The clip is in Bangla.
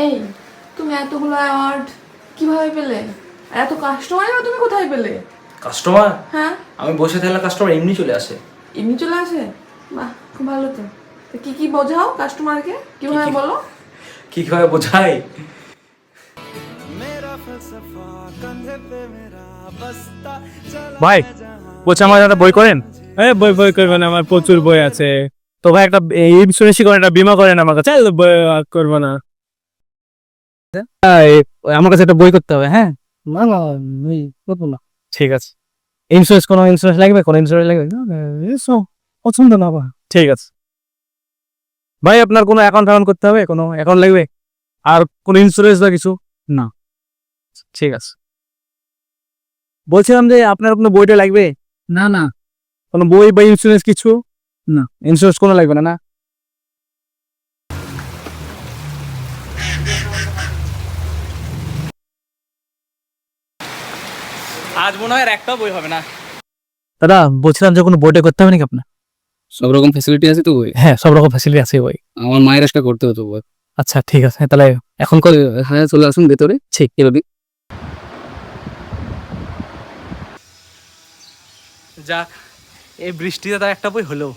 এই, তুমি এতগুলো অ্যাওয়ার্ড কিভাবে পেলে? এত কাস্টমারও তুমি কোথায় পেলে? কাস্টমার? হ্যাঁ, আমি বসে থাকলে কাস্টমার এমনি চলে আসে। এমনি চলে আসে? বাহ, খুব ভালো তো। তো কি কি বোঝাও কাস্টমারকে, কিভাবে বলো? কিভাবে বোঝাই? ভাই, বলছি আমার একটা বই করেন। বই বই করবেন, আমার প্রচুর বই আছে। তো ভাই একটা ইন্স্যুরেন্স করেন, একটা বীমা করেন আমার কাছে। বই করবো না। আমার কাছে একটা বই করতে হবে। হ্যাঁ, না না, বই করবো না। ঠিক আছে। ইন্স্যুরেন্স লাগবে? কোনো ইন্স্যুরেন্স লাগবে? পছন্দ না ভাই। ঠিক আছে ভাই, আপনার কোনো অ্যাকাউন্ট করতে হবে? কোনো অ্যাকাউন্ট লাগবে? আর কোনো ইন্স্যুরেন্স বা কিছু? না। ঠিক আছে। বলছিলাম যে আপনার কোনো বইটা লাগবে? না না, কোনো বই বা ইন্স্যুরেন্স কিছু? না, ইন্স্যুরেন্স কোনো লাগবে না। না, আজ মনে হয় একটা বই হবে না। দাদা, বলছিলাম যে কোনো বইটা করতে হবে নাকি আপনার? সব রকম ফ্যাসিলিটি আছে তো বই? হ্যাঁ, সব রকম ফ্যাসিলিটি আছে বই। আমার মায়ের একটা করতে হতো বই। আচ্ছা ঠিক আছে, তাহলে এখন কল। হ্যাঁ, চলে আসুন ভেতরে। ঠিক এভাবে যাক, এই বৃষ্টিতে তার একটা বই হলো।